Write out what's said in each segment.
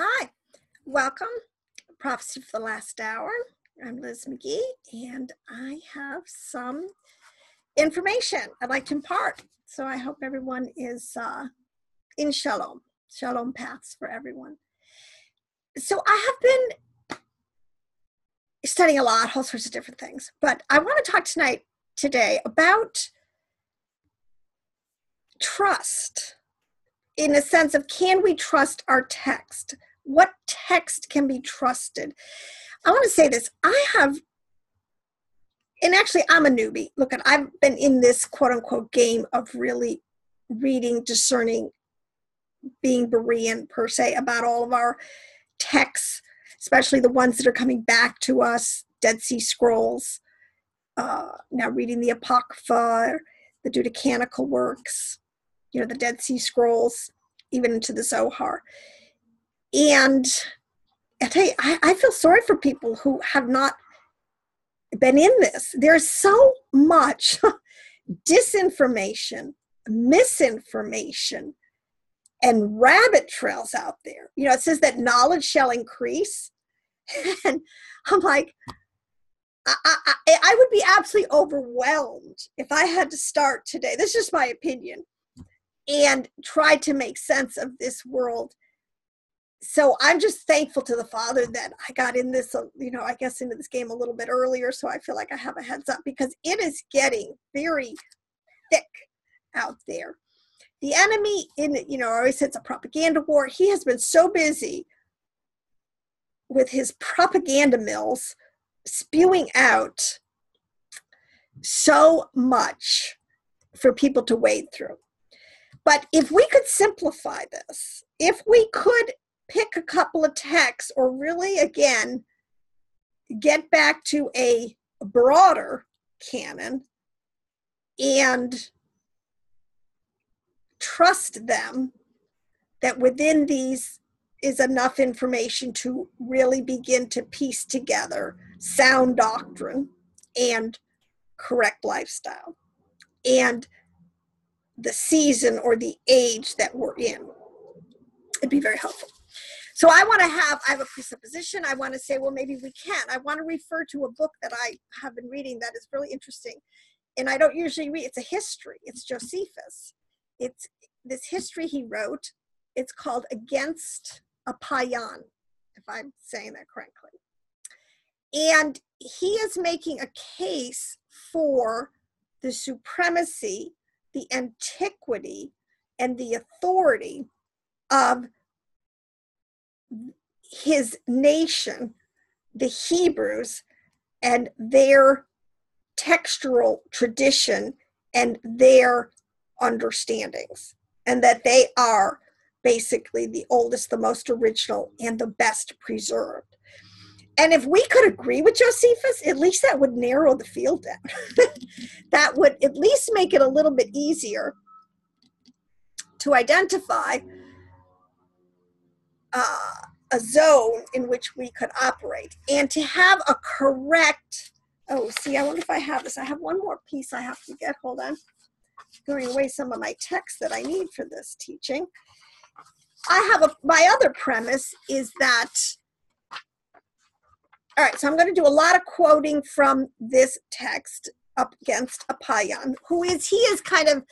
Hi, welcome. Prophecy for the Last Hour. I'm Liz McGee, and I have some information I'd like to impart. So I hope everyone is in shalom paths for everyone. So I have been studying a lot, all sorts of different things, but I want to talk today about trust, in a sense of, can we trust our text? What text can be trusted? I want to say this. I'm a newbie. Look, I've been in this quote unquote game of really reading, discerning, being Berean per se about all of our texts, especially the ones that are coming back to us, Dead Sea Scrolls, now reading the Apocrypha, the Deutecanical works, the Dead Sea Scrolls, even into the Zohar. And I tell you, I feel sorry for people who have not been in this. There's so much disinformation, misinformation, and rabbit trails out there. It says that knowledge shall increase. And I'm like, I would be absolutely overwhelmed if I had to start today. This is just my opinion. And try to make sense of this world. So I'm just thankful to the Father that I got in this, I guess into this game a little bit earlier. So I feel like I have a heads up because it is getting very thick out there. The enemy I always say it's a propaganda war. He has been so busy with his propaganda mills spewing out so much for people to wade through. But if we could simplify this, if we could pick a couple of texts or really, again, get back to a broader canon and trust them that within these is enough information to really begin to piece together sound doctrine and correct lifestyle and the season or the age that we're in. It'd be very helpful. So I have a presupposition. I want to say, well, maybe we can. I want to refer to a book that I have been reading that is really interesting. And I don't usually read, it's a history. It's Josephus. It's this history he wrote. It's called Against a Payan, if I'm saying that correctly. And he is making a case for the supremacy, the antiquity, and the authority of his nation, the Hebrews, and their textural tradition and their understandings, and that they are basically the oldest, the most original, and the best preserved. And if we could agree with Josephus, at least that would narrow the field down. That would at least make it a little bit easier to identify a zone in which we could operate and to have a correct, I wonder if I have this. I have one more piece I have to get. Hold on. Throwing away some of my text that I need for this teaching. My other premise is that, all right, so I'm going to do a lot of quoting from this text up against a Payan, he is kind of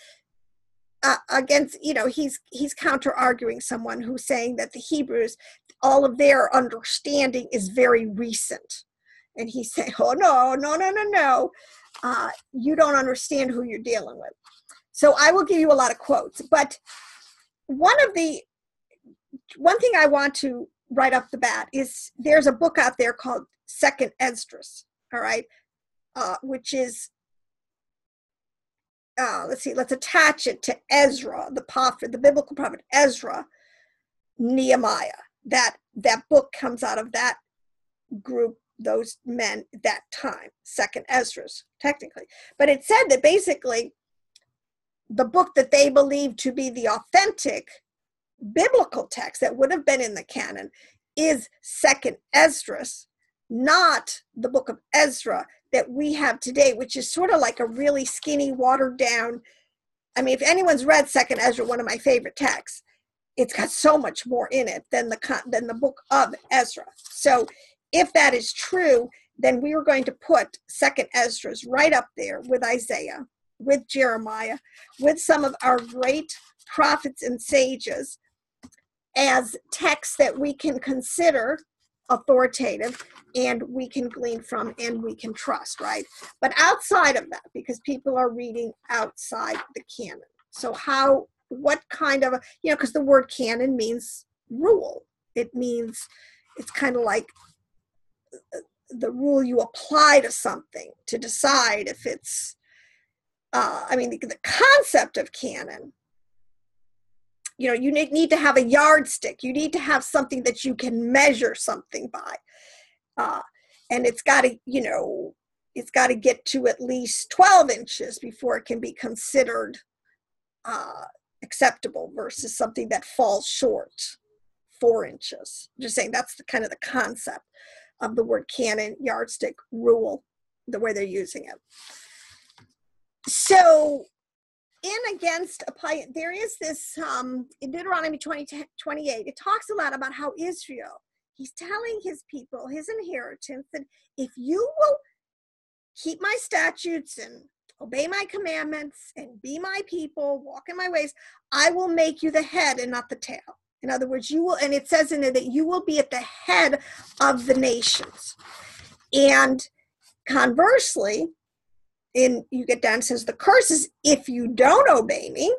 against, he's counter-arguing someone who's saying that the Hebrews, all of their understanding is very recent. And he's saying, oh, no. You don't understand who you're dealing with. So I will give you a lot of quotes. But one thing I want to right off the bat is there's a book out there called Second Esdras, all right, which is, let's attach it to Ezra, the biblical prophet Ezra, Nehemiah. That book comes out of that group, those men at that time, Second Esdras, technically. But it said that basically the book that they believed to be the authentic biblical text that would have been in the canon is Second Esdras, not the book of Ezra that we have today, which is sort of like a really skinny, watered down. I mean, if anyone's read Second Ezra, one of my favorite texts, it's got so much more in it than the book of Ezra. So if that is true, then we are going to put Second Esdras right up there with Isaiah, with Jeremiah, with some of our great prophets and sages as texts that we can consider authoritative and we can glean from and we can trust, right? But outside of that, because people are reading outside the canon. So what kind of, because the word canon means rule. It means, it's kind of like the rule you apply to something to decide if it's, the concept of canon, you need to have a yardstick. You need to have something that you can measure something by. And it's got to get to at least 12 inches before it can be considered acceptable versus something that falls short, 4 inches. I'm just saying that's kind of the concept of the word canon, yardstick, rule, the way they're using it. So in against apply, there is this in Deuteronomy 28, it talks a lot about how Israel, he's telling his people, his inheritance, that if you will keep my statutes and obey my commandments and be my people, walk in my ways, I will make you the head and not the tail. In other words, you will, and it says in there that you will be at the head of the nations. And conversely, you get down, it says the curse is if you don't obey me,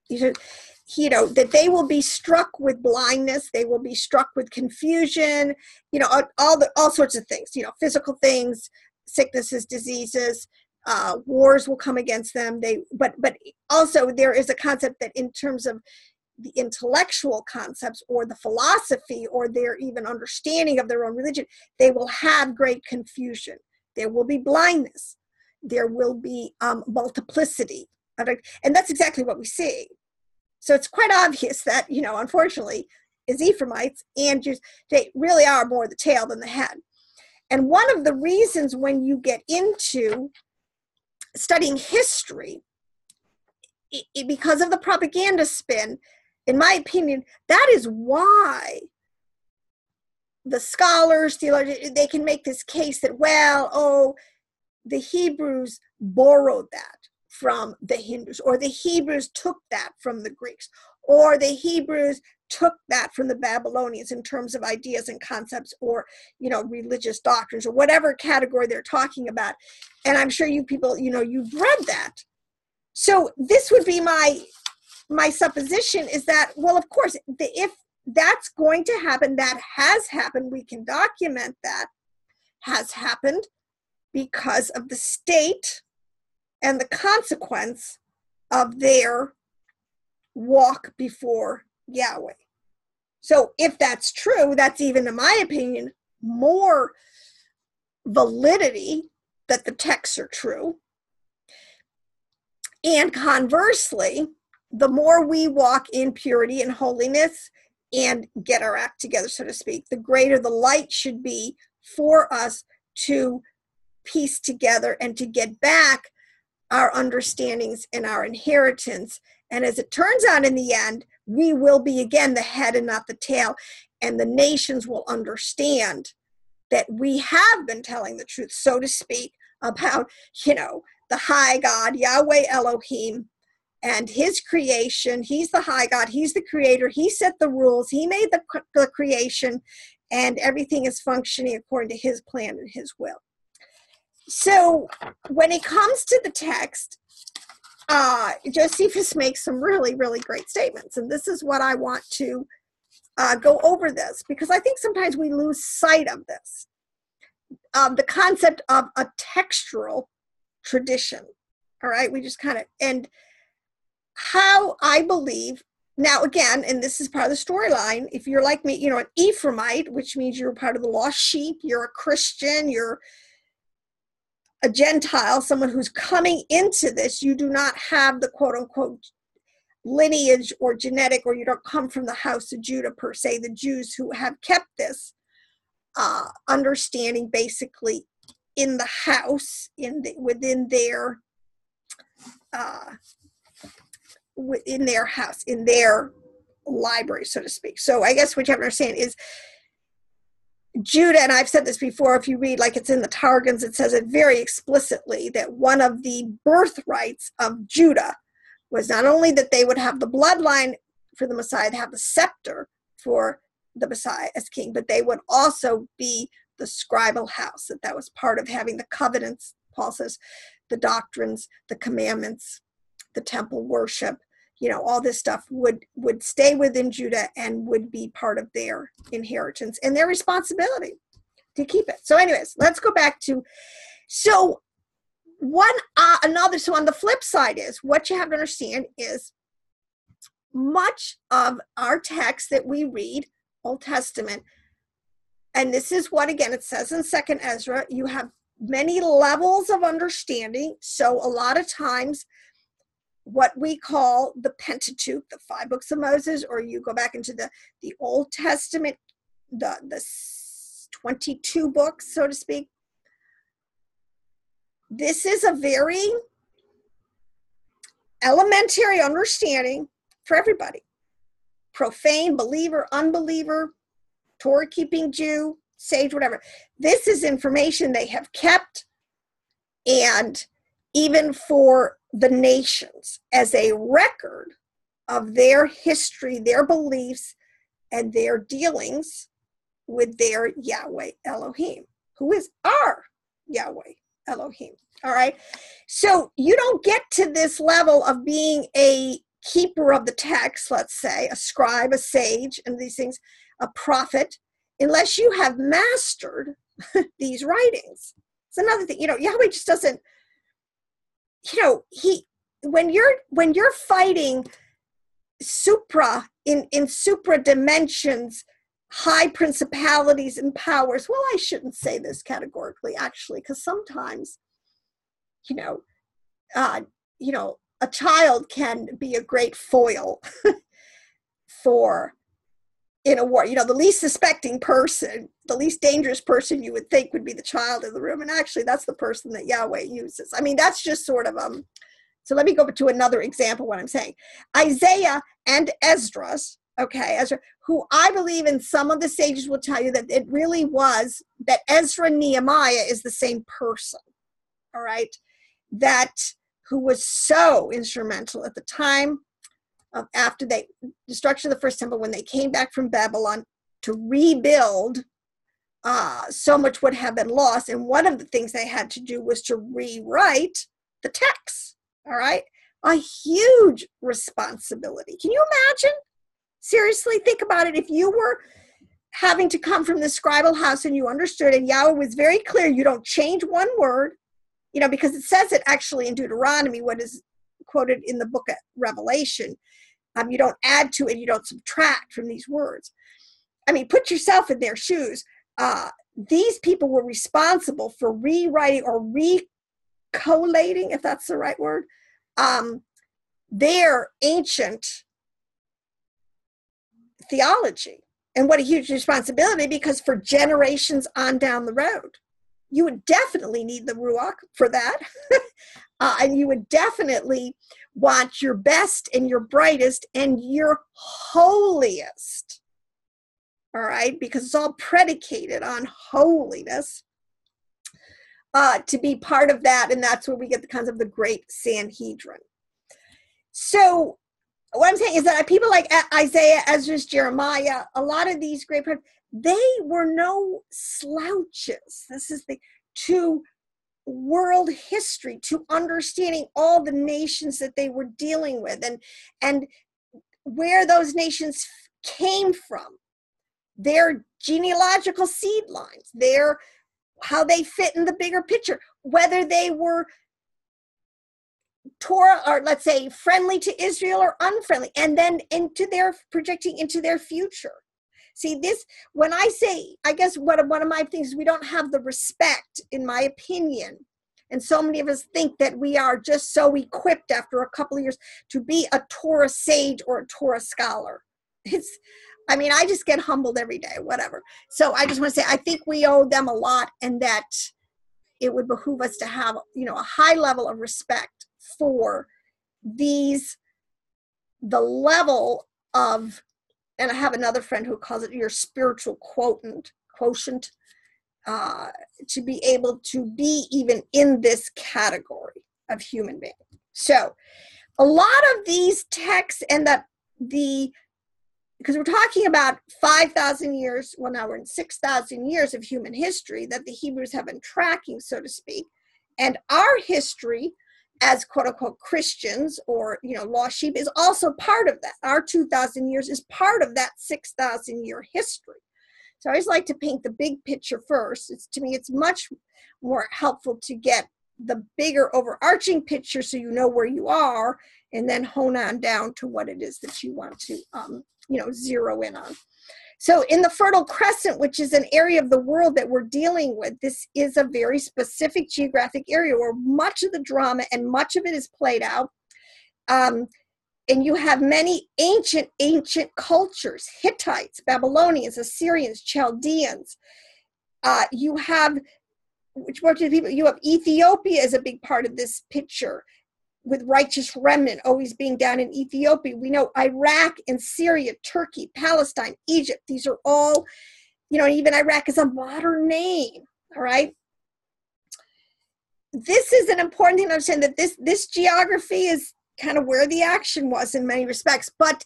that they will be struck with blindness, they will be struck with confusion, all sorts of things, physical things, sicknesses, diseases, wars will come against them. But also there is a concept that in terms of the intellectual concepts or the philosophy or their even understanding of their own religion, they will have great confusion. There will be blindness. There will be multiplicity. And that's exactly what we see. So it's quite obvious that, unfortunately, as Ephraimites and Jews, they really are more the tail than the head. And one of the reasons when you get into studying history, because of the propaganda spin, in my opinion, that is why the scholars, theologians, they can make this case that, the Hebrews borrowed that from the Hindus, or the Hebrews took that from the Greeks, or the Hebrews took that from the Babylonians in terms of ideas and concepts, or, religious doctrines, or whatever category they're talking about. And I'm sure you people, you've read that. So this would be my supposition is that, well, of course, if that's going to happen, that has happened, we can document that has happened because of the state and the consequence of their walk before Yahweh. So if that's true, that's even, in my opinion, more validity that the texts are true. And conversely, the more we walk in purity and holiness and get our act together, so to speak, the greater the light should be for us to piece together and to get back our understandings and our inheritance. And as it turns out in the end, we will be again the head and not the tail. And the nations will understand that we have been telling the truth, so to speak, about, the high God, Yahweh Elohim, and his creation. He's the high God. He's the creator. He set the rules. He made the creation, and everything is functioning according to his plan and his will. So when it comes to the text, Josephus makes some really, really great statements. And this is what I want to go over this, because I think sometimes we lose sight of this. The concept of a textual tradition. All right. We just kind of, and how I believe, now again, and this is part of the storyline, if you're like me, an Ephraimite, which means you're part of the lost sheep, you're a Christian, you're a Gentile, someone who's coming into this, you do not have the quote unquote lineage or genetic, or you don't come from the house of Judah per se, the Jews who have kept this understanding basically in the house, within their house, in their library, so to speak. So I guess what you have to understand is Judah, and I've said this before, if you read, like it's in the Targums, it says it very explicitly that one of the birthrights of Judah was not only that they would have the bloodline for the Messiah, they have the scepter for the Messiah as king, but they would also be the scribal house, that was part of having the covenants, Paul says, the doctrines, the commandments, the temple worship, all this stuff would stay within Judah and would be part of their inheritance and their responsibility to keep it. So anyways, let's go back to, so on the flip side is, what you have to understand is much of our text that we read, Old Testament, and this is what, again, it says in 2nd Ezra, you have many levels of understanding. So a lot of times, what we call the Pentateuch, the 5 books of Moses, or you go back into the Old Testament, the 22 books, so to speak. This is a very elementary understanding for everybody. Profane, believer, unbeliever, Torah-keeping Jew, sage, whatever. This is information they have kept, and even for the nations, as a record of their history, their beliefs, and their dealings with their Yahweh Elohim, who is our Yahweh Elohim. All right. So you don't get to this level of being a keeper of the text, let's say, a scribe, a sage, and these things, a prophet, unless you have mastered these writings. It's another thing, Yahweh just doesn't, when you're fighting in supra dimensions, high principalities and powers, well, I shouldn't say this categorically, actually, because sometimes, a child can be a great foil in a war. The least suspecting person, the least dangerous person you would think would be the child in the room. And actually, that's the person that Yahweh uses. I mean, that's just sort of, so let me go to another example of what I'm saying. Isaiah and Esdras, Ezra, who I believe in some of the sages will tell you that it really was, that Ezra and Nehemiah is the same person, all right? Who was so instrumental at the time after the destruction of the first temple, when they came back from Babylon to rebuild, so much would have been lost. And one of the things they had to do was to rewrite the text, all right? A huge responsibility. Can you imagine? Seriously, think about it. If you were having to come from the scribal house and you understood, and Yahweh was very clear, you don't change one word, because it says it actually in Deuteronomy, what is quoted in the book of Revelation. You don't add to it, you don't subtract from these words. I mean, put yourself in their shoes. These people were responsible for rewriting or recollating, if that's the right word, their ancient theology. And what a huge responsibility, because for generations on down the road, you would definitely need the Ruach for that. And you would definitely want your best and your brightest and your holiest. All right? Because it's all predicated on holiness to be part of that. And that's where we get the concept of the great Sanhedrin. So what I'm saying is that people like Isaiah, Ezra, Jeremiah, a lot of these great prophets, they were no slouches. This is to world history, to understanding all the nations that they were dealing with, and where those nations came from, their genealogical seed lines, how they fit in the bigger picture, whether they were Torah, or let's say friendly to Israel or unfriendly, and then projecting into their future. See, this, when I say, I guess one of my things is we don't have the respect, in my opinion, and so many of us think that we are just so equipped after a couple of years to be a Torah sage or a Torah scholar. I just get humbled every day, whatever. So I just want to say, I think we owe them a lot, and that it would behoove us to have, a high level of respect for the level of and I have another friend who calls it your spiritual quotient, to be able to be even in this category of human being. So a lot of these texts, and because we're talking about 5,000 years, well, now we're in 6,000 years of human history that the Hebrews have been tracking, so to speak. And our history as quote unquote Christians, or, lost sheep, is also part of that. Our 2,000 years is part of that 6,000 year history. So I always like to paint the big picture first. To me, it's much more helpful to get the bigger overarching picture so you know where you are, and then hone on down to what it is that you want to, zero in on. So in the Fertile Crescent, which is an area of the world that we're dealing with, this is a very specific geographic area where much of the drama and much of it is played out. And you have many ancient cultures: Hittites, Babylonians, Assyrians, Chaldeans. You have Ethiopia is a big part of this picture, with righteous remnant always being down in Ethiopia. We know Iraq and Syria, Turkey, Palestine, Egypt. These are all, even Iraq is a modern name, all right? This is an important thing to understand, that this geography is kind of where the action was in many respects. But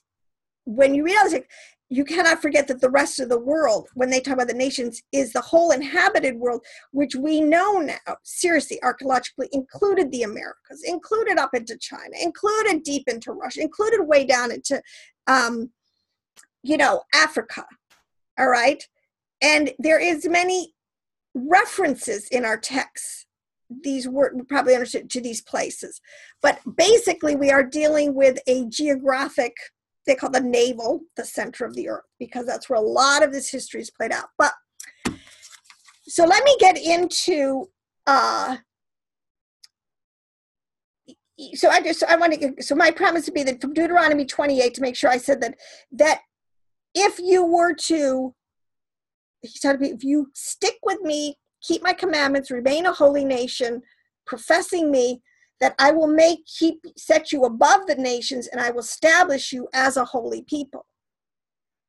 when you realize it, you cannot forget that the rest of the world, when they talk about the nations, is the whole inhabited world, which we know now, seriously, archaeologically, included the Americas, included up into China, included deep into Russia, included way down into, Africa, all right? And there is many references in our texts. These were probably understood to these places. But basically, we are dealing with a geographic, they call the navel, the center of the earth, because that's where a lot of this history is played out. But so let me get into, so my promise would be that from Deuteronomy 28, to make sure I said that if you were to, if you stick with me, keep my commandments, remain a holy nation, professing me, that I will set you above the nations, and I will establish you as a holy people.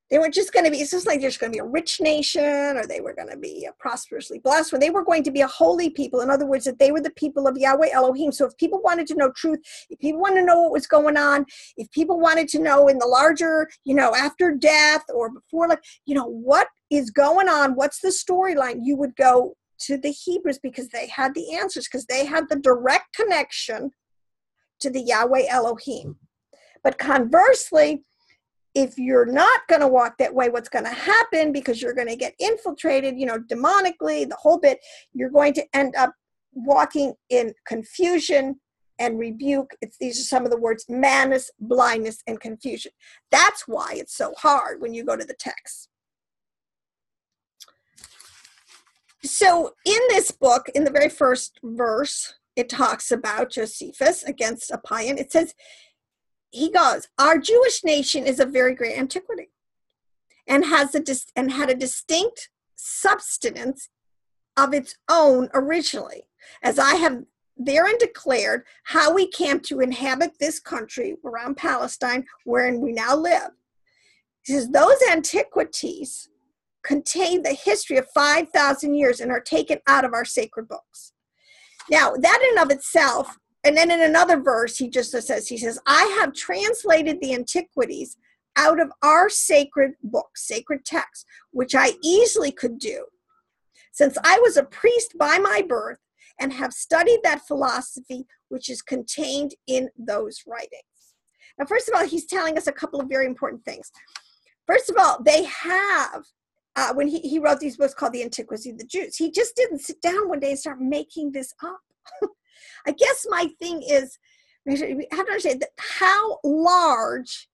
They weren't just going to be, it's just like they're just going to be a rich nation, or they were going to be a prosperously blessed one. They were going to be a holy people. In other words, that they were the people of Yahweh Elohim. So if people wanted to know truth, if people wanted to know what was going on, if people wanted to know in the larger, after death or before, what is going on, what's the storyline, you would go to the Hebrews, because they had the answers, because they had the direct connection to the Yahweh Elohim. But conversely, if you're not going to walk that way, what's going to happen, because you're going to get infiltrated, demonically, the whole bit, you're going to end up walking in confusion and rebuke. These are some of the words: madness, blindness, and confusion. That's why it's so hard when you go to the text. So in this book, in the very first verse, it talks about Josephus against a paean. It says, he goes, our Jewish nation is of very great antiquity, and had a distinct substance of its own originally, as I have therein declared how we came to inhabit this country around Palestine, wherein we now live. He says, those antiquities contain the history of 5,000 years and are taken out of our sacred books. Now, that in and of itself, and then in another verse, he says, I have translated the antiquities out of our sacred books, sacred texts, which I easily could do, since I was a priest by my birth and have studied that philosophy which is contained in those writings. Now, first of all, he's telling us a couple of very important things. First of all, they have, when he wrote these books called The Antiquities of the Jews, he just didn't sit down one day and start making this up. I guess my thing is, we have to understand that how large,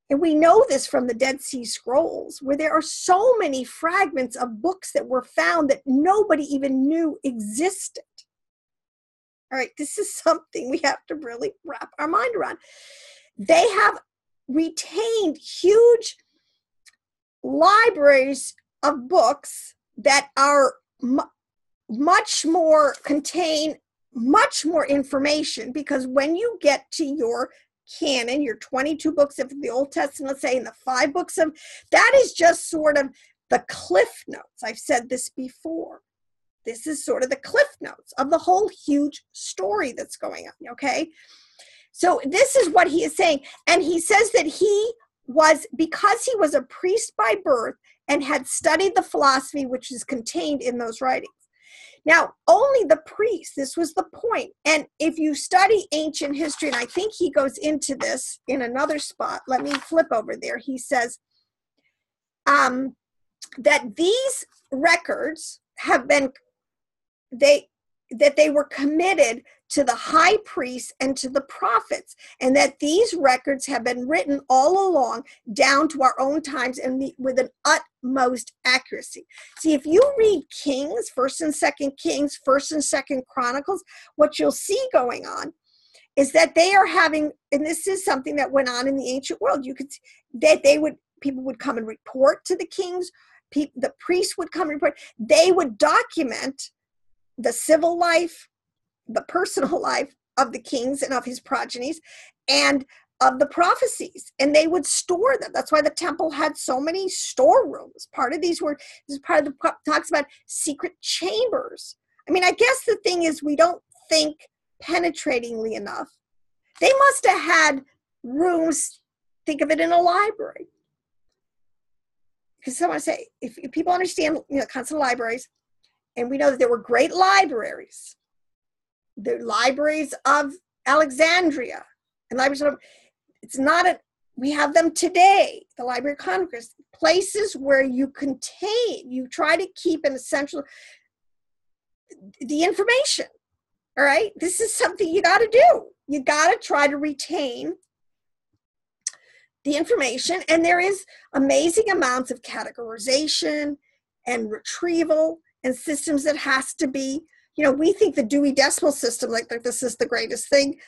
and we know this from the Dead Sea Scrolls, where there are so many fragments of books that were found that nobody even knew existed. All right, this is something we have to really wrap our mind around. They have retained huge libraries of books that are contain much more information, because when you get to your canon, your 22 books of the Old Testament, let's say, and the 5 books of, that is just sort of the cliff notes. I've said this before. This is sort of the cliff notes of the whole huge story that's going on, okay? So this is what he is saying. And he says that he was, because he was a priest by birth and had studied the philosophy which is contained in those writings. Now, only the priests, this was the point. And if you study ancient history, and I think he goes into this in another spot, let me flip over there. He says that these records have been, that they were committed to the high priests and to the prophets, and that these records have been written all along down to our own times and with an utmost accuracy. See, if you read Kings, 1st and 2nd Kings, 1st and 2nd Chronicles, what you'll see going on is that they are having, and this is something that went on in the ancient world, you could, that people would come and report to the kings, the priests would come and report, they would document the civil life, the personal life of the kings and of his progenies, and of the prophecies, and they would store them. That's why the temple had so many storerooms. Part of these were, this is part of the talks about secret chambers. I mean, I guess the thing is we don't think penetratingly enough. They must have had rooms, think of it in a library. Because I want to say, if people understand, concept of libraries, and we know that there were great libraries, the libraries of Alexandria, and libraries of, it's not a, we have them today, the Library of Congress, places where you try to keep an essential, the information, all right? This is something you got to do. You got to try to retain the information, and there is amazing amounts of categorization and retrieval and systems that has to be, we think the Dewey Decimal System, like this is the greatest thing.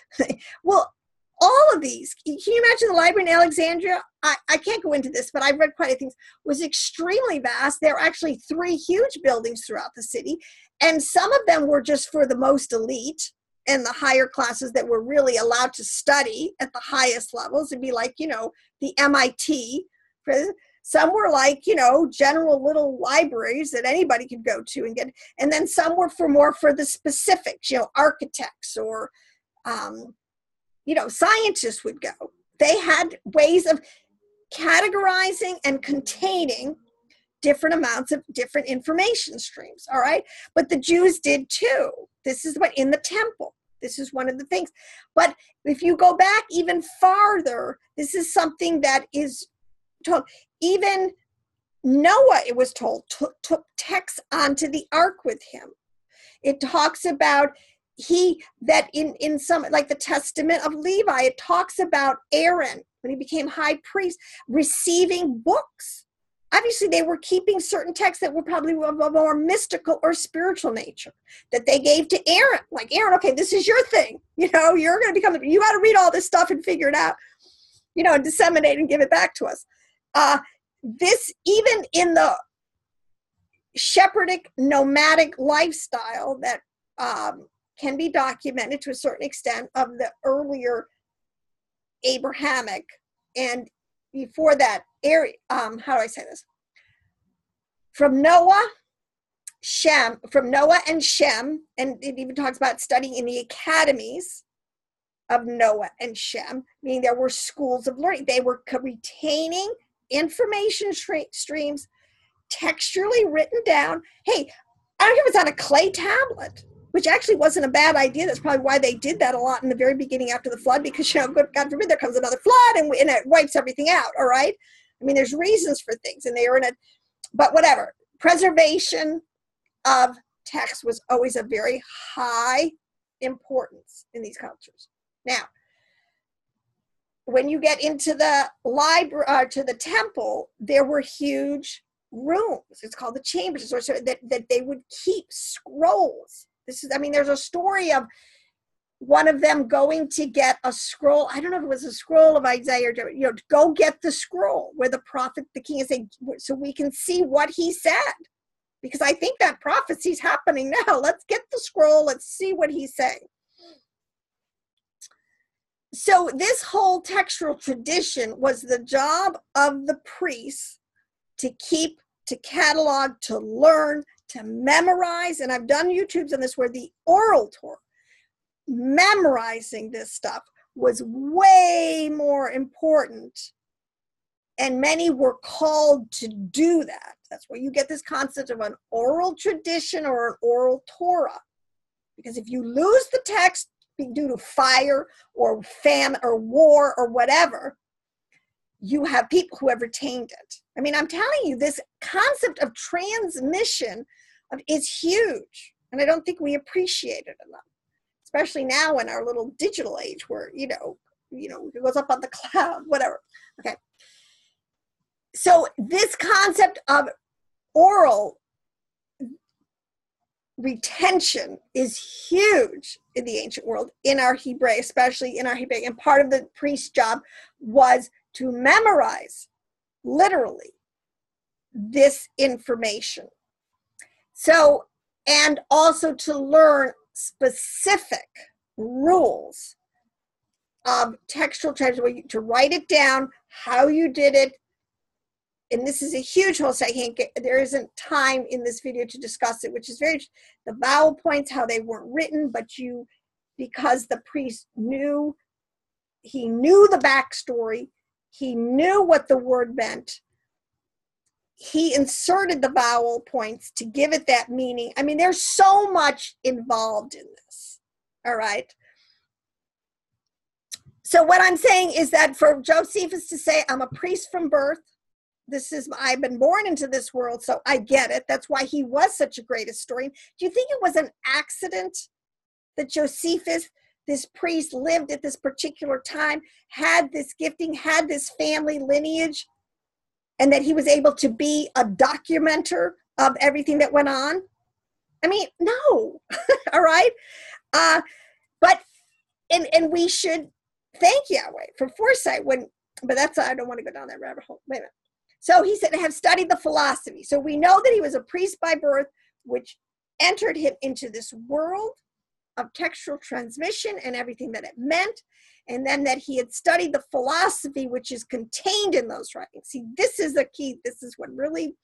Well, all of these, can you imagine the library in Alexandria? I can't go into this, but I've read quite a few things, was extremely vast. There were actually 3 huge buildings throughout the city, and some of them were just for the most elite and the higher classes that were really allowed to study at the highest levels. It'd be like, the MIT. Some were like, general little libraries that anybody could go to and get. And then some were more for the specifics, architects or, scientists would go. They had ways of categorizing and containing different amounts of different information streams, all right? But the Jews did too. This is what in the temple. This is one of the things. But if you go back even farther, this is something that is told. Even Noah, it was told, took texts onto the ark with him. It talks about in some, like the Testament of Levi, it talks about Aaron, when he became high priest, receiving books. Obviously, they were keeping certain texts that were probably of a more mystical or spiritual nature that they gave to Aaron. Like, Aaron, okay, this is your thing. You're going to become, you got to read all this stuff and figure it out, and disseminate and give it back to us. This, even in the shepherdic, nomadic lifestyle that can be documented to a certain extent of the earlier Abrahamic and before that area, how do I say this? From Noah and Shem, and it even talks about studying in the academies of Noah and Shem, meaning there were schools of learning. They were retaining information streams, textually written down. Hey, I don't care if it's on a clay tablet, which actually wasn't a bad idea. That's probably why they did that a lot in the very beginning after the flood, because, God forbid, there comes another flood and it wipes everything out, all right? I mean, there's reasons for things, and they are in it, but whatever. Preservation of text was always a very high importance in these cultures. Now, when you get into the library, to the temple, there were huge rooms. It's called the chambers, that they would keep scrolls. There's a story of one of them going to get a scroll. I don't know if it was a scroll of Isaiah, or, to go get the scroll where the prophet, the king is saying, so we can see what he said. Because I think that prophecy is happening now. Let's get the scroll. Let's see what he's saying. So this whole textual tradition was the job of the priests to keep, to catalog, to learn, to memorize. And I've done YouTubes on this where the oral Torah, memorizing this stuff was way more important. And many were called to do that. That's where you get this concept of an oral tradition or an oral Torah. Because if you lose the text due to fire or famine or war or whatever, you have people who have retained it. I mean, I'm telling you, this concept of transmission is huge. And I don't think we appreciate it enough, especially now in our little digital age where, it goes up on the cloud, whatever. Okay. So this concept of oral retention is huge in the ancient world, in our Hebrew, especially in our Hebrew. And part of the priest's job was to memorize, literally, this information. So, and also to learn specific rules of textual transmission, to write it down, how you did it. And this is a huge whole set. There isn't time in this video to discuss it, which is the vowel points, how they weren't written, but because the priest he knew the backstory, he knew what the word meant, he inserted the vowel points to give it that meaning. I mean, there's so much involved in this, all right? So what I'm saying is that for Josephus to say, I'm a priest from birth, I've been born into this world, so I get it. That's why he was such a great historian. Do you think it was an accident that Josephus, this priest, lived at this particular time, had this gifting, had this family lineage, and that he was able to be a documenter of everything that went on? I mean, no. All right? But we should thank Yahweh for foresight but I don't want to go down that rabbit hole. Wait a minute. So he said, have studied the philosophy. So we know that he was a priest by birth, which entered him into this world of textual transmission and everything that it meant. And then that he had studied the philosophy, which is contained in those writings. See, this is the key. This is what really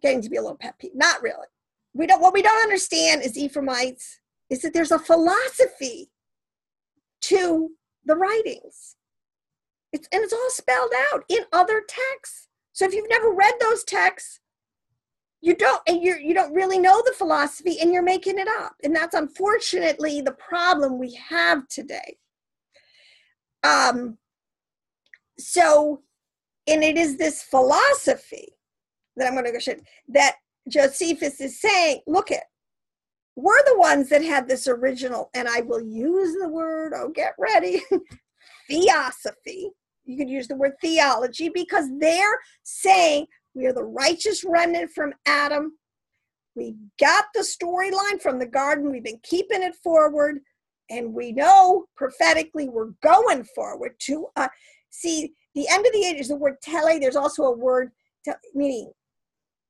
getting to be a little pet peeve. Not really. What we don't understand as Ephraimites is that there's a philosophy to the writings. It's all spelled out in other texts. So if you've never read those texts, you don't really know the philosophy, and you're making it up. And that's unfortunately the problem we have today. So, and it is this philosophy that I'm going to go show that Josephus is saying, look at, we're the ones that had this original, and I will use the word, get ready, theosophy. You could use the word theology, because they're saying we are the righteous remnant from Adam. We got the storyline from the garden. We've been keeping it forward, and we know prophetically we're going forward to see the end of the age. Is the word tele. There's also a word meaning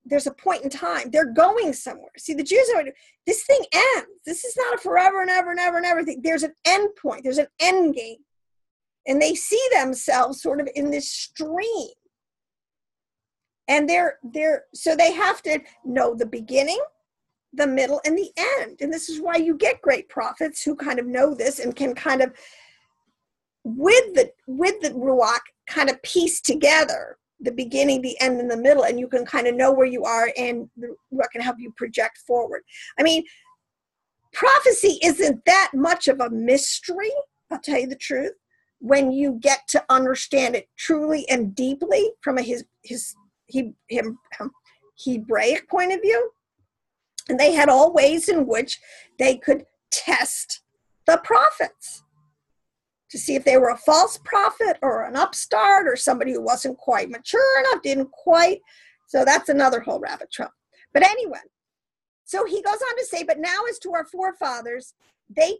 there's a point in time. They're going somewhere. See, the Jews are, this thing ends. This is not a forever and ever and ever and ever thing. There's an end point. There's an end game. And they see themselves sort of in this stream. And so they have to know the beginning, the middle, and the end. And this is why you get great prophets who kind of know this and can kind of, with the Ruach, kind of piece together the beginning, the end, and the middle, and you can kind of know where you are, and the Ruach can help you project forward. I mean, prophecy isn't that much of a mystery, I'll tell you the truth, when you get to understand it truly and deeply from a Hebraic point of view. And they had all ways in which they could test the prophets to see if they were a false prophet or an upstart or somebody who wasn't quite mature enough, didn't quite. So that's another whole rabbit trail. But anyway, so he goes on to say, but now as to our forefathers, they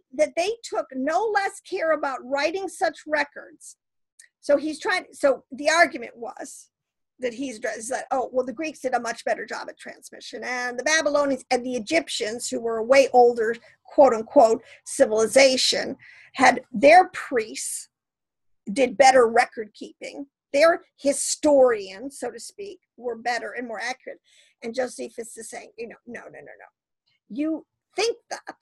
took no less care about writing such records. So the argument was that he's addressed is that, oh, well, the Greeks did a much better job at transmission, and the Babylonians and the Egyptians, who were a way older, quote unquote, civilization, had their priests did better record keeping. Their historians, so to speak, were better and more accurate. And Josephus is saying, no. You think that,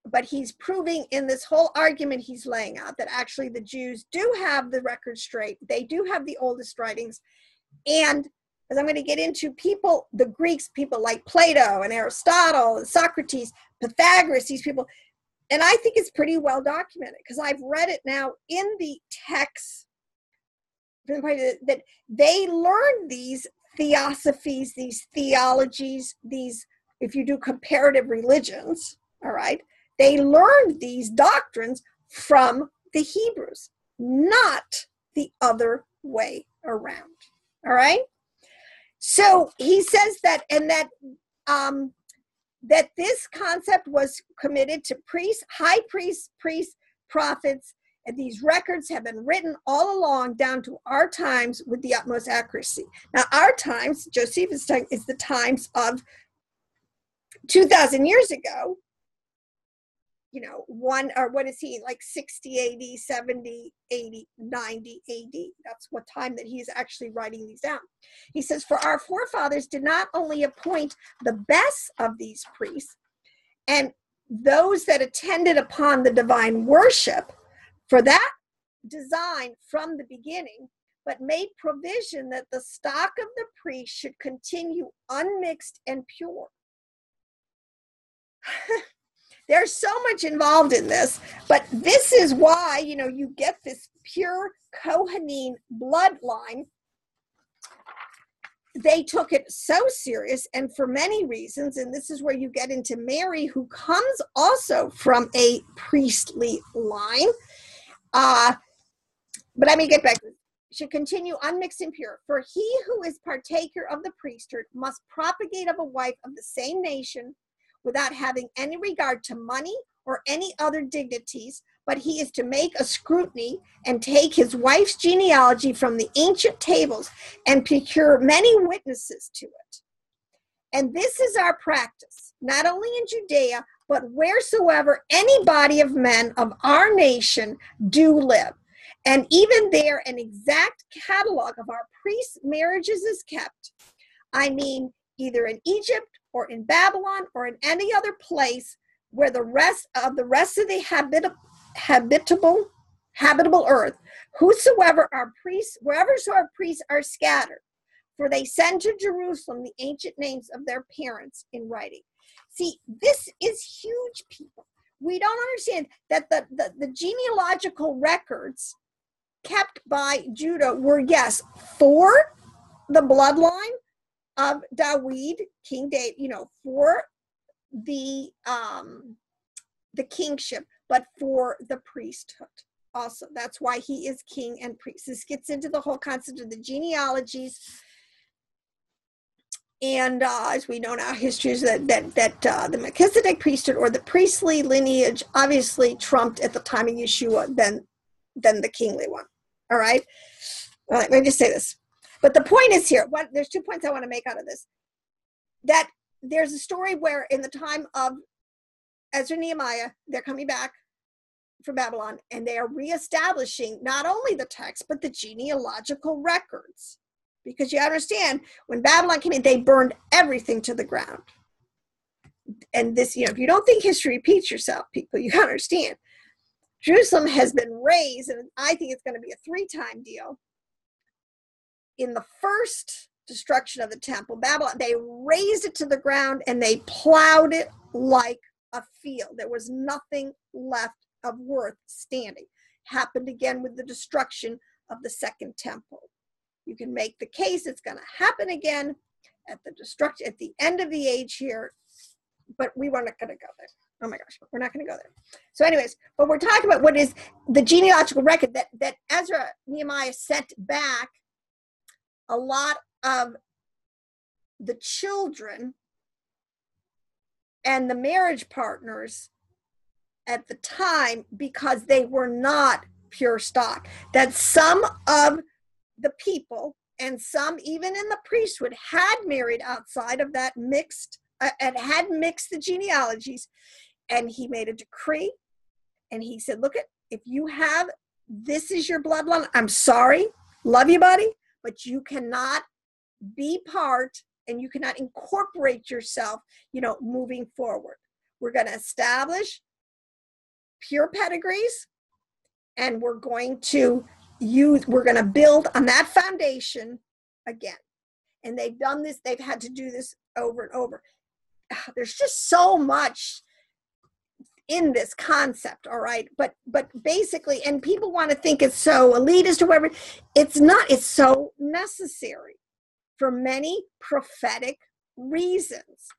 but he's proving in this whole argument he's laying out that actually the Jews do have the record straight. They do have the oldest writings. And as I'm going to get into, the Greeks, people like Plato and Aristotle and Socrates, Pythagoras, these people, and I think it's pretty well documented because I've read it now in the texts that they learned these theosophies, these theologies, these, if you do comparative religions, all right, they learned these doctrines from the Hebrews, not the other way around, all right? So he says that, and that this concept was committed to priests, high priests, prophets, and these records have been written all along down to our times with the utmost accuracy. Now, our times, Josephus' time, is the times of 2,000 years ago, what is he, like 60 AD, 70, 80, 90 AD. That's what time that he's actually writing these down. He says, for our forefathers did not only appoint the best of these priests and those that attended upon the divine worship for that design from the beginning, but made provision that the stock of the priest should continue unmixed and pure. There's so much involved in this, but this is why, you get this pure Kohanine bloodline. They took it so serious, and for many reasons, and this is where you get into Mary, who comes also from a priestly line. But let me get back. Should continue unmixed and pure. For he who is partaker of the priesthood must propagate of a wife of the same nation, without having any regard to money or any other dignities, but he is to make a scrutiny and take his wife's genealogy from the ancient tables and procure many witnesses to it. And this is our practice, not only in Judea, but wheresoever any body of men of our nation do live. And even there, an exact catalog of our priests' marriages is kept. I mean, either in Egypt or in Babylon or in any other place where the rest of the habitable earth, whosoever our priests, wherever our priests are scattered, for they send to Jerusalem the ancient names of their parents in writing. See, this is huge, people. We don't understand that the genealogical records kept by Judah were, yes, for the bloodline of David, King David, for the kingship, but for the priesthood also. That's why he is king and priest. This gets into the whole concept of the genealogies. And as we know now, history is that the Melchizedek priesthood, or the priestly lineage, obviously trumped at the time of Yeshua than the kingly one. All right? Let me just say this. But the point is here, there's 2 points I want to make out of this. That there's a story where in the time of Ezra and Nehemiah, they're coming back from Babylon, and they are reestablishing not only the text, but the genealogical records. Because you understand, when Babylon came in, they burned everything to the ground. And this, if you don't think history repeats yourself, people, you understand. Jerusalem has been razed, and I think it's going to be a 3-time deal. In the first destruction of the temple, Babylon, they razed it to the ground and they plowed it like a field. There was nothing left of worth standing. Happened again with the destruction of the second temple. You can make the case it's going to happen again at the end of the age here, but we were not going to go there. Oh my gosh, we're not going to go there. So anyways, but we're talking about what is the genealogical record that Ezra, Nehemiah sent back a lot of the children and the marriage partners at the time because they were not pure stock. That some of the people And some, even in the priesthood, had married outside of that mixed, and had mixed the genealogies. And he made a decree, and he said, look, if you have, this is your bloodline, I'm sorry, love you, buddy, but you cannot be part, and you cannot incorporate yourself, moving forward. We're going to establish pure pedigrees, and we're going to build on that foundation again. And they've done this, they've had to do this over and over. There's just so much in this concept, all right? But basically, and people want to think it's so elitist or whatever. It's not. It's so necessary for many prophetic reasons.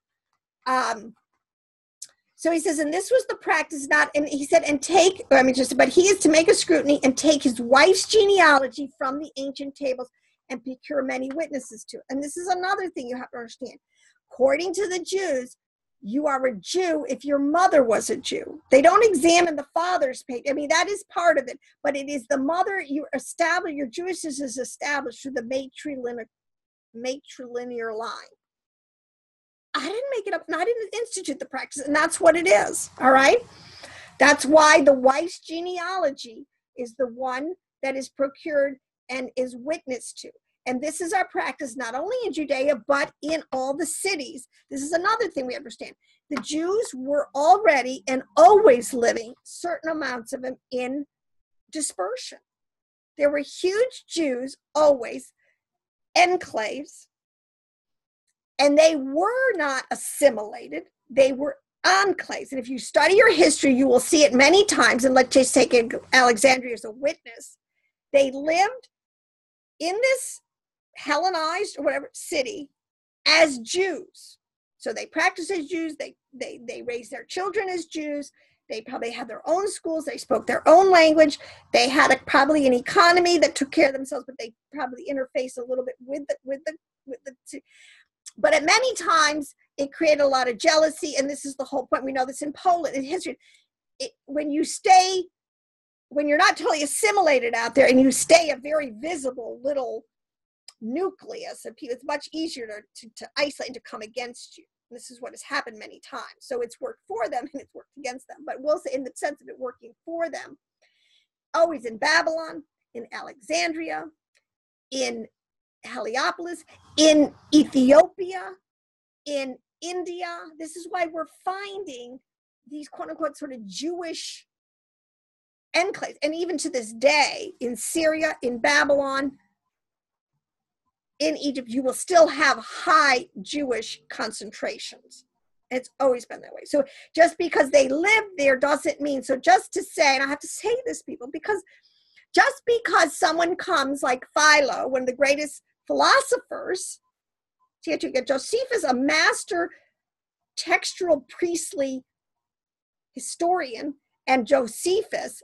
So he says, and this was the practice, but he is to make a scrutiny and take his wife's genealogy from the ancient tables and procure many witnesses to it. And this is another thing you have to understand. According to the Jews, you are a Jew if your mother was a Jew. They don't examine the father's page. I mean, that is part of it, but it is the mother. Your Jewishness is established through the matrilineal line. I didn't make it up, and I didn't institute the practice, and that's what it is, all right? That's why the wife's genealogy is the one that is procured and is witnessed to. And this is our practice not only in Judea, but in all the cities. This is another thing we understand. The Jews were already and always living certain amounts of them in dispersion. There were huge Jews, always, enclaves, and they were not assimilated. They were enclaves. And if you study your history, you will see it many times. And let's just take Alexandria as a witness. They lived in this Hellenized or whatever city as Jews. So they practiced as Jews. They raised their children as Jews. They probably had their own schools. They spoke their own language. They had probably an economy that took care of themselves, but they probably interfaced a little bit with the. But at many times, it created a lot of jealousy, and this is the whole point. We know this in Poland, in history. When you're not totally assimilated out there, and you stay a very visible little nucleus of people, it's much easier to isolate and to come against you. And this is what has happened many times. So it's worked for them, and it's worked against them. But we'll say in the sense of it working for them, always in Babylon, in Alexandria, in Heliopolis, in Ethiopia, in India. This is why we're finding these quote unquote sort of Jewish enclaves. And even to this day, in Syria, in Babylon, in Egypt, you will still have high Jewish concentrations. It's always been that way. So just because they live there doesn't mean, so just to say, and I have to say this, people, because just because someone comes like Philo, one of the greatest philosophers, Josephus, a master textual priestly historian, and Josephus,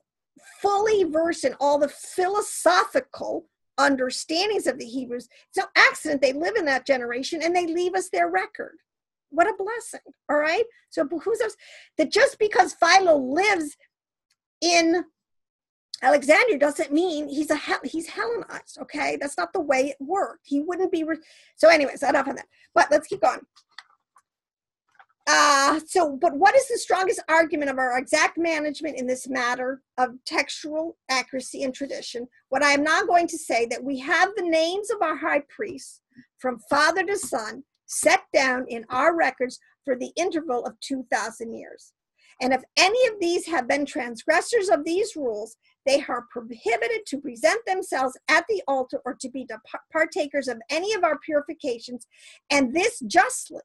fully versed in all the philosophical understandings of the Hebrews. It's no accident they live in that generation and they leave us their record. What a blessing, all right? So who's else? That just because Philo lives in Alexandria doesn't mean he's Hellenized, okay? That's not the way it worked. He wouldn't be. So anyways, enough on that. But let's keep going. But what is the strongest argument of our exact management in this matter of textual accuracy and tradition? What I am now going to say, that we have the names of our high priests from father to son set down in our records for the interval of 2,000 years. And if any of these have been transgressors of these rules, they are prohibited to present themselves at the altar or to be partakers of any of our purifications, and this justly,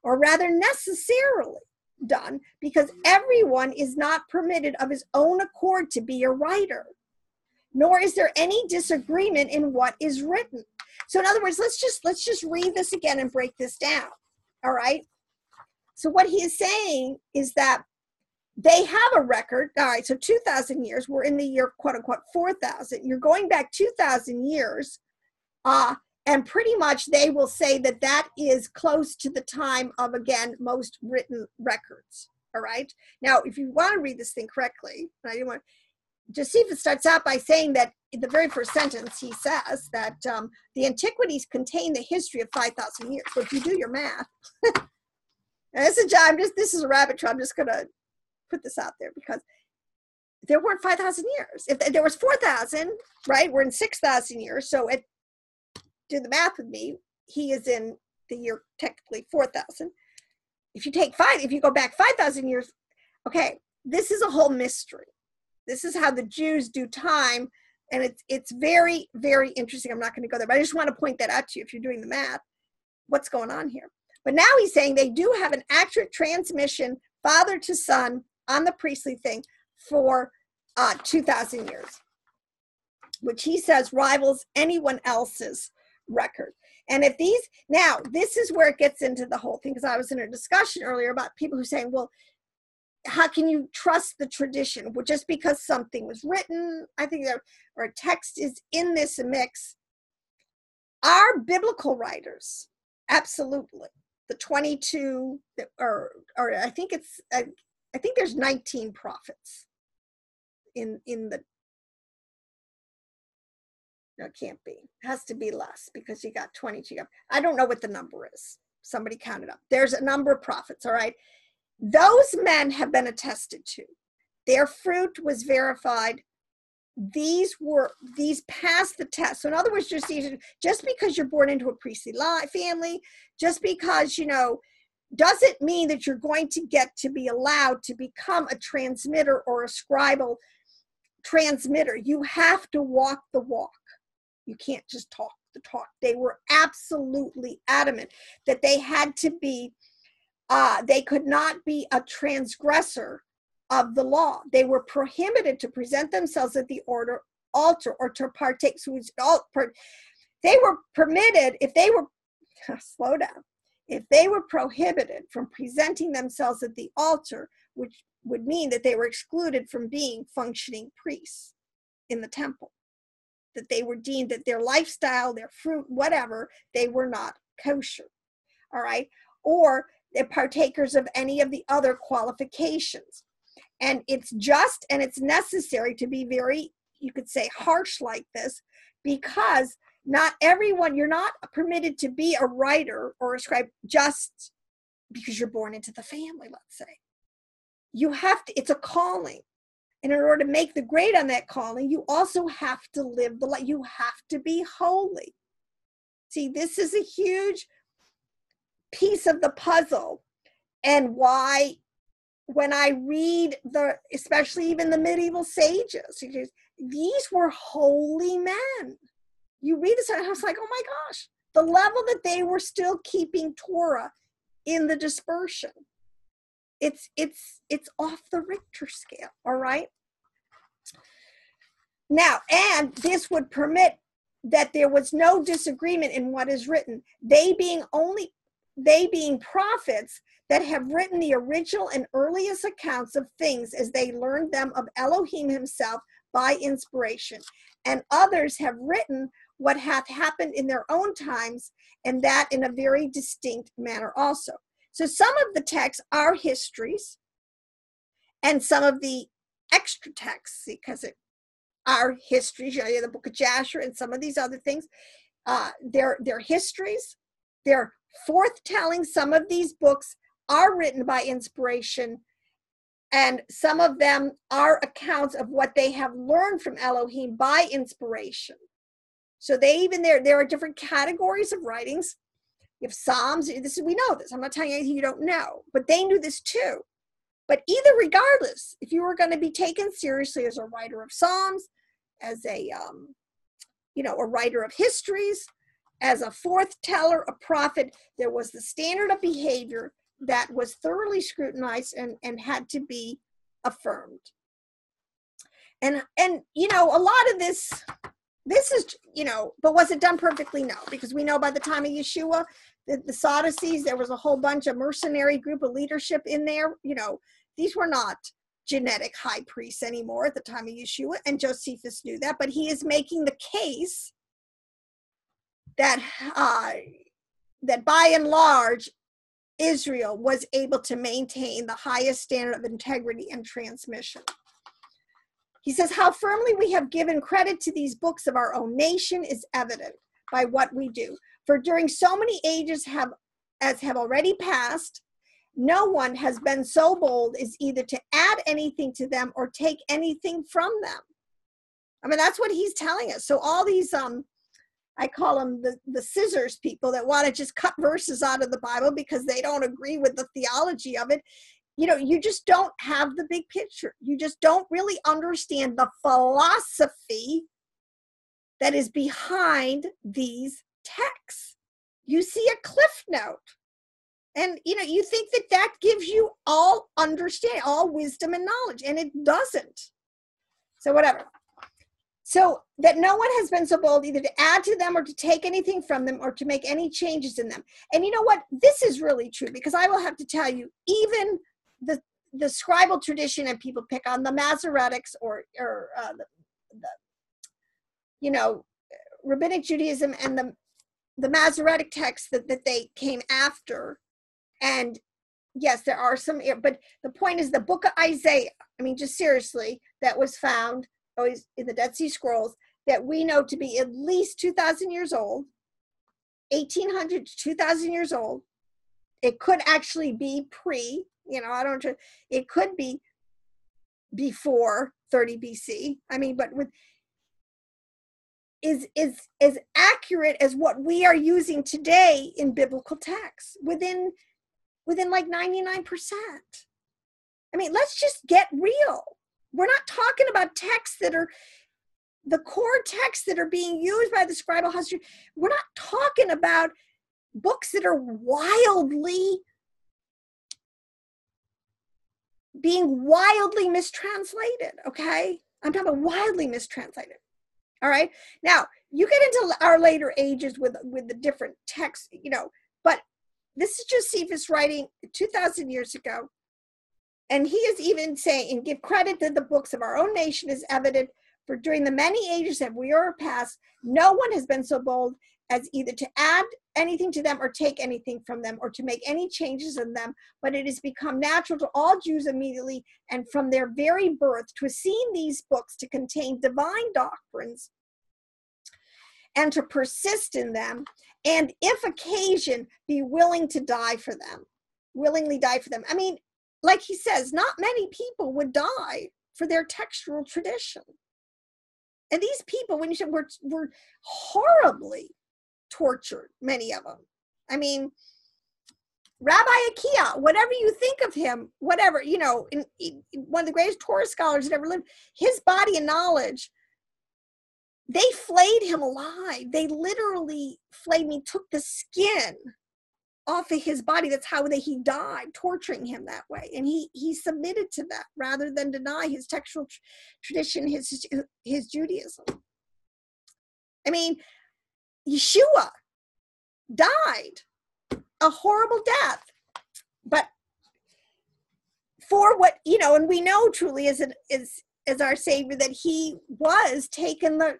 or rather necessarily done, because everyone is not permitted of his own accord to be a writer, nor is there any disagreement in what is written. So in other words, let's just read this again and break this down, all right? So what he is saying is that they have a record, all right, so 2,000 years, we're in the year, quote unquote, 4,000. You're going back 2,000 years, and pretty much they will say that that is close to the time of, again, most written records, all right? Now, if you want to read this thing correctly, Josephus starts out by saying that in the very first sentence, he says that the antiquities contain the history of 5,000 years. So if you do your math, and this is a rabbit trail. I'm just going to put this out there because there weren't 5,000 years. If there was 4,000, right? We're in 6,000 years. So do the math with me. He is in the year technically 4,000. If you go back 5,000 years, okay, this is a whole mystery. This is how the Jews do time, and it's very, very interesting. I'm not going to go there, but I just want to point that out to you if you're doing the math, what's going on here. But now he's saying they do have an accurate transmission, father to son, on the priestly thing for 2,000 years, which he says rivals anyone else's record. And if this is where it gets into the whole thing, because I was in a discussion earlier about people who are saying, well, how can you trust the tradition? Well, just because something was written, I think or a text is in this mix. Our biblical writers, absolutely. The 22, or I think there's 19 prophets in the, no, it can't be. It has to be less because you got 22. I don't know what the number is. Somebody counted up. There's a number of prophets, all right? Those men have been attested to. Their fruit was verified. These passed the test. So in other words, just because you're born into a priestly family, just because, doesn't mean that you're going to get to be allowed to become a transmitter or a scribal transmitter. You have to walk the walk. You can't just talk the talk. They were absolutely adamant that they had to be, they could not be a transgressor of the law. They were prohibited to present themselves at the altar or to partake. So they were permitted, if they were, slow down, if they were prohibited from presenting themselves at the altar, which would mean that they were excluded from being functioning priests in the temple, that they were deemed that their lifestyle, their fruit, whatever, they were not kosher, all right? Or they're partakers of any of the other qualifications. And it's just and it's necessary to be very, you could say, harsh like this, because not everyone, you're not permitted to be a writer or a scribe just because you're born into the family, let's say. You have to, it's a calling. And in order to make the grade on that calling, you also have to live the life. You have to be holy. See, this is a huge piece of the puzzle, and why when I read especially even the medieval sages, these were holy men. You read this and I was like, oh my gosh, the level that they were still keeping Torah in the dispersion. It's off the Richter scale, all right? Now, and this would permit that there was no disagreement in what is written, they being prophets that have written the original and earliest accounts of things as they learned them of Elohim himself by inspiration. And others have written what hath happened in their own times, and that in a very distinct manner also. So some of the texts are histories, and some of the extra texts, because it are histories, the book of Jasher and some of these other things, they're histories, they're forthtelling. Some of these books are written by inspiration, and some of them are accounts of what they have learned from Elohim by inspiration. So there are different categories of writings. You have Psalms. We know this. I'm not telling you anything you don't know, but they knew this too. But either regardless, if you were going to be taken seriously as a writer of Psalms, as a writer of histories, as a forthteller, a prophet, there was the standard of behavior that was thoroughly scrutinized and had to be affirmed. And a lot of this is, but was it done perfectly? No, because we know by the time of Yeshua, the Sadducees, there was a whole bunch of mercenary group of leadership in there. These were not genetic high priests anymore at the time of Yeshua, and Josephus knew that, but he is making the case that by and large, Israel was able to maintain the highest standard of integrity and transmission. He says, how firmly we have given credit to these books of our own nation is evident by what we do. For during so many ages as have already passed, no one has been so bold as either to add anything to them or take anything from them. I mean, that's what he's telling us. So all these, I call them the scissors people that want to just cut verses out of the Bible because they don't agree with the theology of it. You know, you just don't have the big picture. You just don't really understand the philosophy that is behind these texts. You see a cliff note. And, you know, you think that that gives you all understanding, all wisdom and knowledge, and it doesn't. So whatever. So that no one has been so bold either to add to them or to take anything from them or to make any changes in them. And you know what? This is really true, because I will have to tell you, even the scribal tradition, and people pick on the Masoretics or the you know, Rabbinic Judaism and the Masoretic texts that they came after. And yes, there are some, but the point is the book of Isaiah, I mean, just seriously, that was found always in the Dead Sea Scrolls, that we know to be at least 2,000 years old, 1,800 to 2,000 years old. It could actually be you know, it could be before 30 BC. I mean, but is as accurate as what we are using today in biblical texts within like 99%. I mean, let's just get real. We're not talking about texts that are the core texts that are being used by the scribal house. We're not talking about books that are being wildly mistranslated, okay? I'm talking about wildly mistranslated. All right. Now, you get into our later ages with the different texts, you know, but this is Josephus writing 2,000 years ago. And he is even saying, and give credit to the books of our own nation is evident, for during the many ages that we are past, no one has been so bold as either to add anything to them or take anything from them or to make any changes in them, but it has become natural to all Jews immediately and from their very birth to have seen these books to contain divine doctrines and to persist in them, and if occasion, be willing to die for them, willingly die for them. I mean, like he says, not many people would die for their textual tradition. And these people, when you said, were horribly tortured, many of them. I mean, Rabbi Akiah, whatever you think of him, whatever, you know, in one of the greatest Torah scholars that ever lived, his body and knowledge, they flayed him alive. They literally flayed me, took the skin off of his body. That's how he died, torturing him that way. And he submitted to that rather than deny his textual tradition, his Judaism. I mean, Yeshua died a horrible death, but for what, you know, and we know truly as our Savior that he was taking the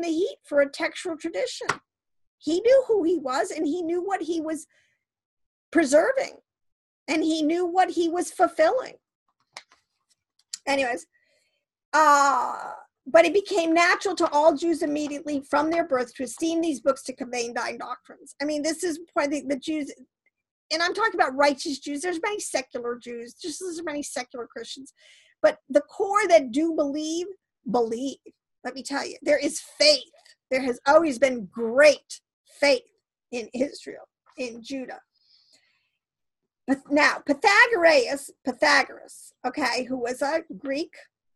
heat for a textual tradition. He knew who he was, and he knew what he was preserving, and he knew what he was fulfilling. Anyways, but it became natural to all Jews immediately from their birth to esteem these books to convey dying doctrines. I mean, this is why the Jews, and I'm talking about righteous Jews. There's many secular Jews, just as many secular Christians, but the core that do believe. Let me tell you, there is faith. There has always been great faith in Israel, in Judah. But now, Pythagoras, okay, who was a Greek,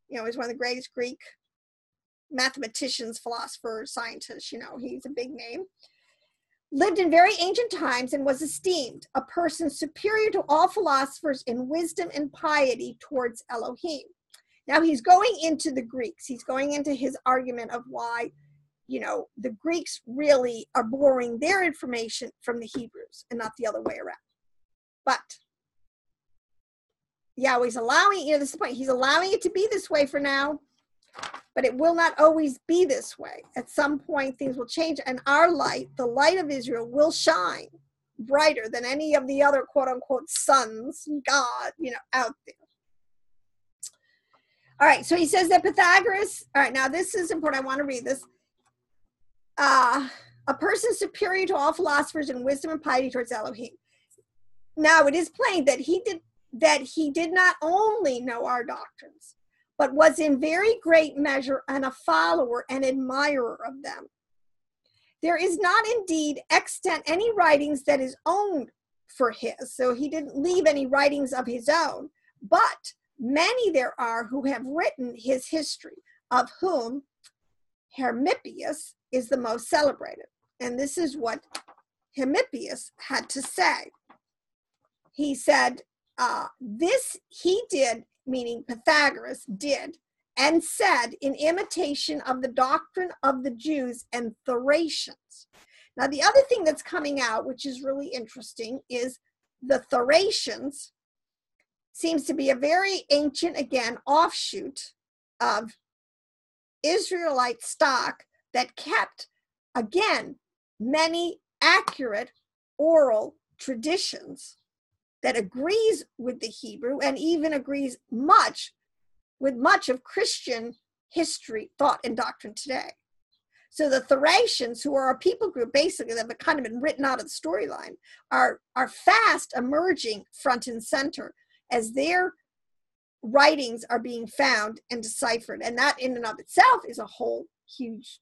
you know, he's one of the greatest Greek mathematicians, philosophers, scientists, you know, he's a big name, lived in very ancient times and was esteemed a person superior to all philosophers in wisdom and piety towards Elohim. Now he's going into the Greeks. He's going into his argument of why, you know, the Greeks really are borrowing their information from the Hebrews and not the other way around. But Yahweh's allowing, you know, this is the point. He's allowing it to be this way for now, but it will not always be this way. At some point, things will change, and our light, the light of Israel, will shine brighter than any of the other quote unquote sons, God, you know, out there. All right, so he says that Pythagoras, all right, now this is important. I want to read this. A person superior to all philosophers in wisdom and piety towards Elohim. Now it is plain that he did not only know our doctrines, but was in very great measure and a follower and admirer of them. There is not indeed extant any writings that is owned for his, so he didn't leave any writings of his own, but many there are who have written his history, of whom Hermippius is the most celebrated. And this is what Hermippius had to say. He said, this he did, meaning Pythagoras did, and said in imitation of the doctrine of the Jews and Thracians. Now, the other thing that's coming out, which is really interesting, is the Thracians seems to be a very ancient, again, offshoot of Israelite stock that kept, again, many accurate oral traditions that agrees with the Hebrew and even agrees with much of Christian history, thought, and doctrine today. So the Thracians, who are a people group basically that have kind of been written out of the storyline, are fast emerging front and center as their writings are being found and deciphered. And that in and of itself is a whole huge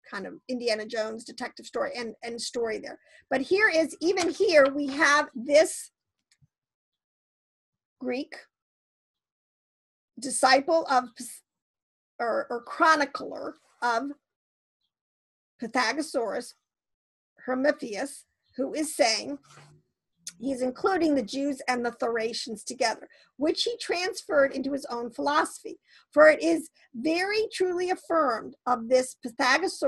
kind of Indiana Jones detective story and story there. But here is, even here, we have this Greek disciple of, or chronicler of Pythagoras, Hermippius, who is saying, he's including the Jews and the Thracians together, which he transferred into his own philosophy. For it is very truly affirmed of this Pythagoras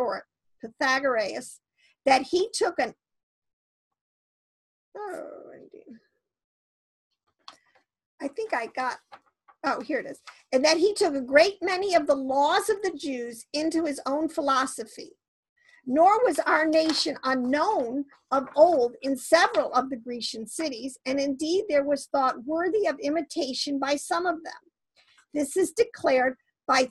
that he took here it is. And that he took a great many of the laws of the Jews into his own philosophy. Nor was our nation unknown of old in several of the Grecian cities, and indeed there was thought worthy of imitation by some of them. This is declared by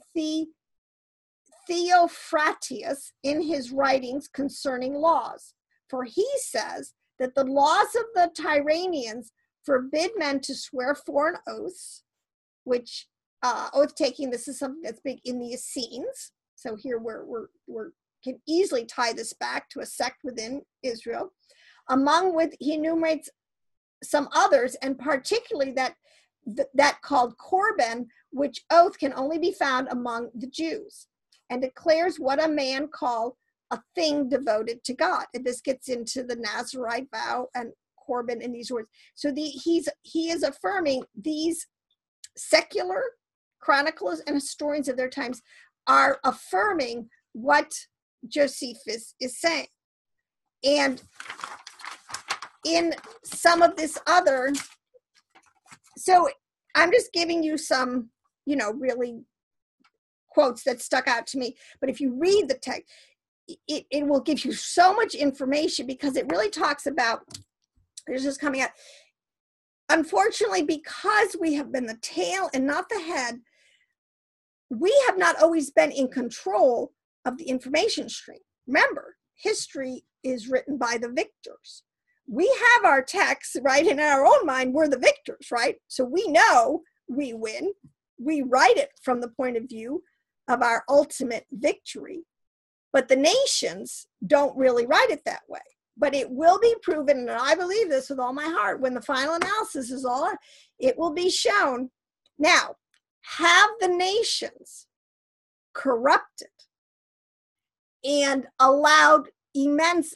Theophrastus in his writings concerning laws. For he says that the laws of the Tyrrhenians forbid men to swear foreign oaths, which oath-taking, this is something that's big in the Essenes. So here we're can easily tie this back to a sect within Israel. Among which he enumerates some others, and particularly that called Corban, which oath can only be found among the Jews, and declares what a man called a thing devoted to God. And this gets into the Nazarite vow and Corban in these words. So he is affirming these secular chroniclers and historians of their times are affirming what Josephus is saying. And in some of this other, so I'm just giving you some, really quotes that stuck out to me. But if you read the text, it will give you so much information, because it really talks about, this is coming out, unfortunately, because we have been the tail and not the head, we have not always been in control of the information stream. Remember, history is written by the victors. We have our texts, right? And in our own mind, we're the victors, right? So we know we win. We write it from the point of view of our ultimate victory. But the nations don't really write it that way. But it will be proven, and I believe this with all my heart, when the final analysis is all, it will be shown. Now, have the nations corrupted and allowed immense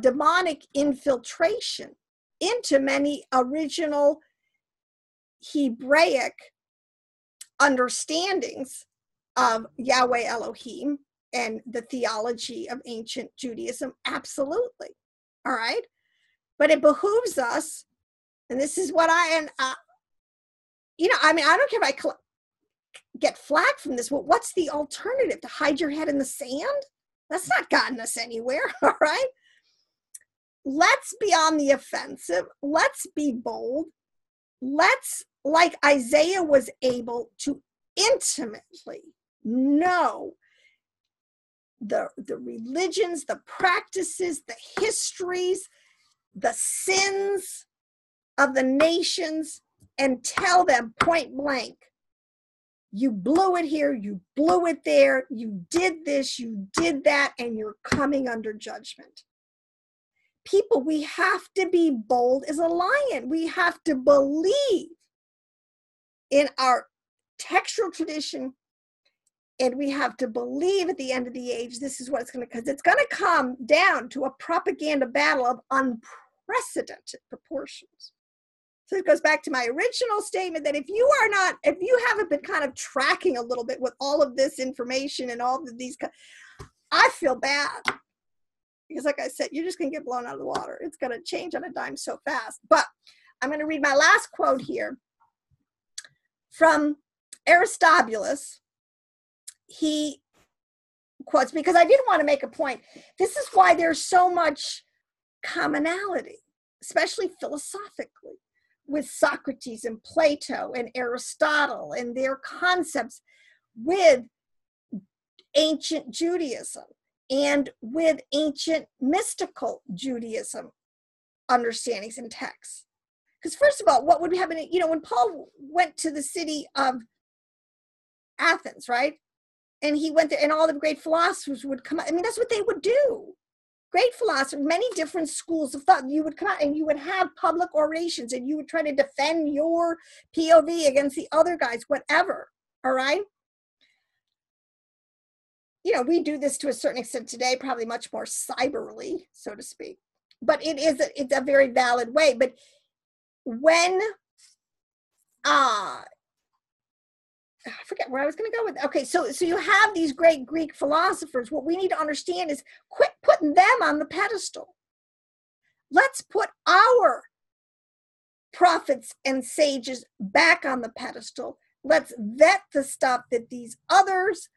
demonic infiltration into many original Hebraic understandings of Yahweh Elohim and the theology of ancient Judaism? Absolutely. All right. But it behooves us, and this is what I don't care if I get flack from this. Well, what's the alternative? To hide your head in the sand? That's not gotten us anywhere. All right. Let's be on the offensive. Let's be bold. Let's, like Isaiah was able to intimately know the religions, the practices, the histories, the sins of the nations, and tell them point blank, you blew it here, you blew it there, you did this, you did that, and you're coming under judgment. People, we have to be bold as a lion. We have to believe in our textual tradition, and we have to believe at the end of the age, this is what it's going to, because it's going to come down to a propaganda battle of unprecedented proportions. So it goes back to my original statement that if you haven't been kind of tracking a little bit with all of this information and all of these, I feel bad. Because like I said, you're just going to get blown out of the water. It's going to change on a dime so fast. But I'm going to read my last quote here from Aristobulus. He quotes, because I didn't want to make a point. This is why there's so much commonality, especially philosophically, with Socrates and Plato and Aristotle and their concepts with ancient Judaism and with ancient mystical Judaism understandings and texts. Because first of all, what would happen, when Paul went to the city of Athens, right? And he went there and all the great philosophers would come out. I mean, that's what they would do. Great philosophers, many different schools of thought. You would come out and you would have public orations and you would try to defend your POV against the other guys, whatever, all right? We do this to a certain extent today, probably much more cyberly, so to speak. But it's a very valid way. But when, I forget where I was going to go with. Okay, so you have these great Greek philosophers. What we need to understand is quit putting them on the pedestal. Let's put our prophets and sages back on the pedestal. Let's vet the stuff that these others,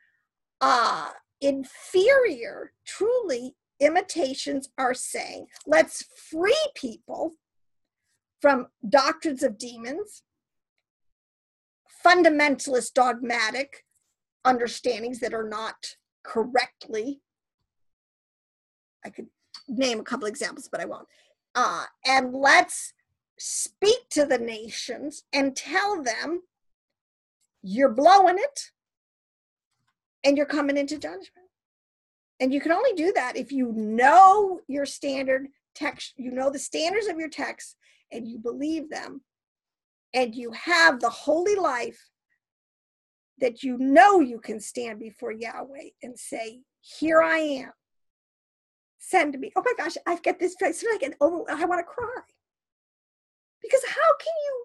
inferior, truly imitations are saying. Let's free people from doctrines of demons, fundamentalist dogmatic understandings that are not correctly. I could name a couple examples, but I won't. And let's speak to the nations and tell them you're blowing it and you're coming into judgment. And you can only do that if you know your standard text, you know the standards of your text, and you believe them. And you have the holy life that you know you can stand before Yahweh and say, here I am. Send me. Oh my gosh, I get this face. I want to cry. Because how can you,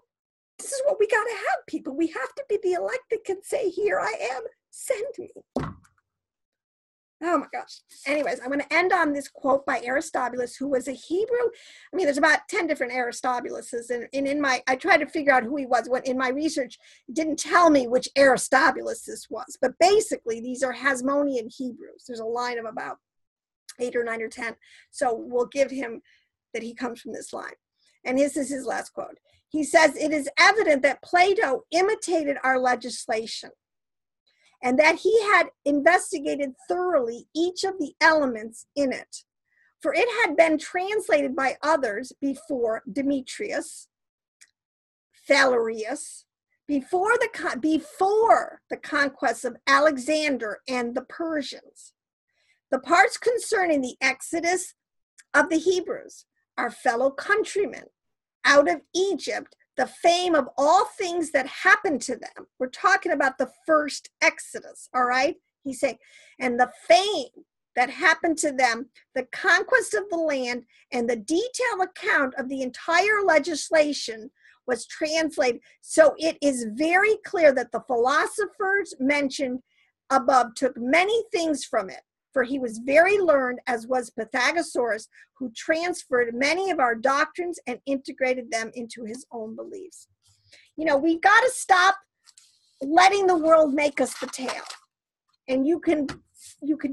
this is what we got to have, people. We have to be the elect that can say, here I am, send me. Oh my gosh. Anyways, I'm going to end on this quote by Aristobulus, who was a Hebrew. I mean, there's about 10 different Aristobuluses. And I tried to figure out who he was. In my research, it didn't tell me which Aristobulus this was. But basically, these are Hasmonean Hebrews. There's a line of about 8 or 9 or 10. So we'll give him that he comes from this line. And this is his last quote. He says, it is evident that Plato imitated our legislation, and that he had investigated thoroughly each of the elements in it. For it had been translated by others before Demetrius, Phalereus, before the conquest of Alexander and the Persians. The parts concerning the exodus of the Hebrews, our fellow countrymen, out of Egypt, the fame of all things that happened to them. We're talking about the first Exodus, all right? He's saying, and the fame that happened to them, the conquest of the land, and the detailed account of the entire legislation was translated. So it is very clear that the philosophers mentioned above took many things from it. For he was very learned, as was Pythagoras, who transferred many of our doctrines and integrated them into his own beliefs. We've got to stop letting the world make us the tail. And you can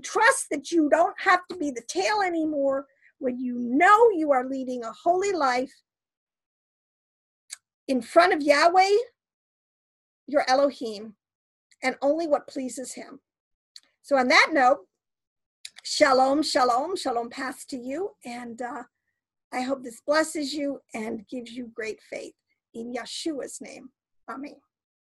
trust that you don't have to be the tail anymore when you know you are leading a holy life in front of Yahweh, your Elohim, and only what pleases him. So on that note, shalom, shalom, shalom pass to you. And I hope this blesses you and gives you great faith. In Yeshua's name, amen.